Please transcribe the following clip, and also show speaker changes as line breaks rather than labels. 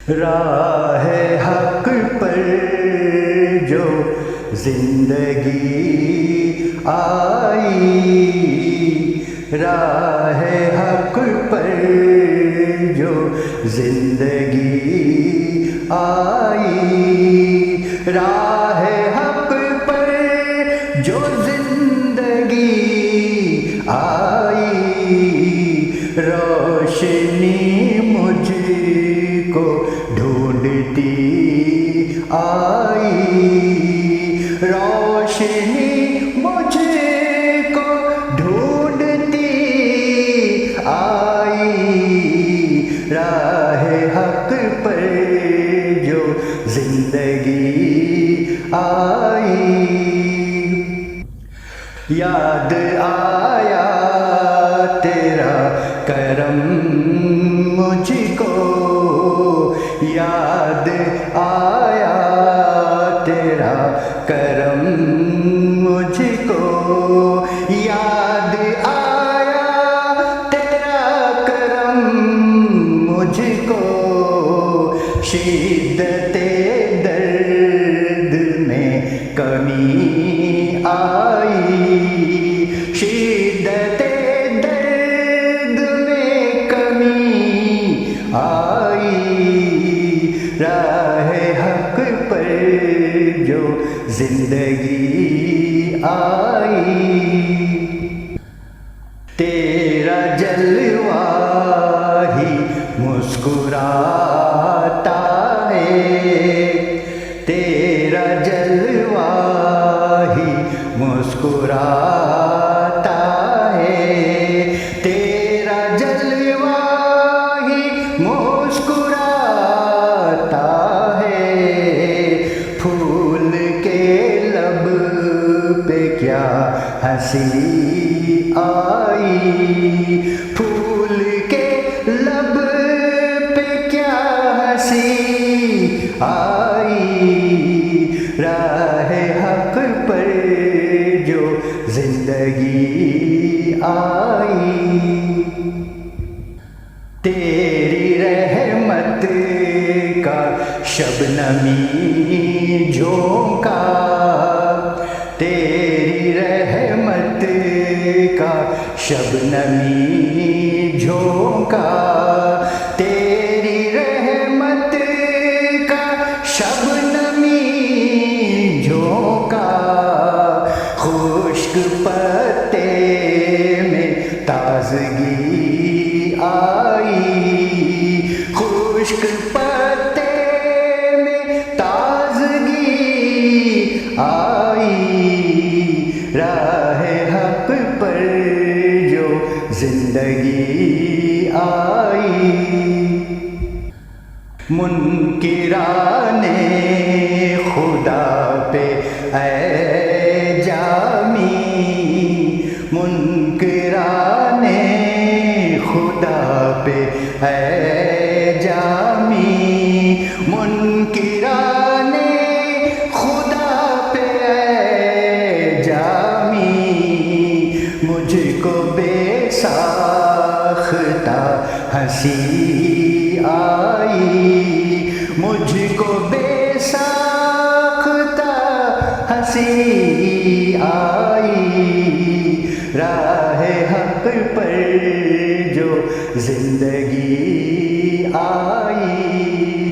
راہ حق پر جو زندگی آئی، راہ حق پر جو زندگی آئی، راہ حق پر جو زندگی آئی، روشنی مجھ کو ڈھونڈتی آئی، روشنی مجھ کو ڈھونڈتی آئی، راہ حق پر جو زندگی آئی، یاد آیا تیرا کرم مجھ کو، یاد آیا تیرا کرم مجھ کو، یاد آیا تیرا کرم مجھ کو، شدت درد میں کمی آئی، شدت درد میں کمی آئی، راہ حق پر جو زندگی آئی، تیرا جلوہ ہی مسکراتا ہے، تیرا جلوہ ہی مسکراتا ہے، تیرا جلوہ ہی مسکراتا ہے، پھول کے لب پہ کیا ہنسی آئی، پھول کے لب پہ کیا ہنسی آئی، راہ حق پر جو زندگی آئی، تیری رحمت کا شبنمی جھونکا، تیری رحمت کا شبنمی جھونکا، تیری رحمت کا شبنمی جھونکا، خشک پتے میں تازگی آئی، خشک پتے میں تازگی آئی، راہ حق پر جو زندگی آئی، منکران خدا پہ اے جامی، منکران خدا پہ اے جامی، منکران خدا پہ اے جامی، مجھ کو بے ساختہ ہنسی آئی، مجھ کو بے ساختہ ہنسی آئی، راہ حق پر جو زندگی آئی،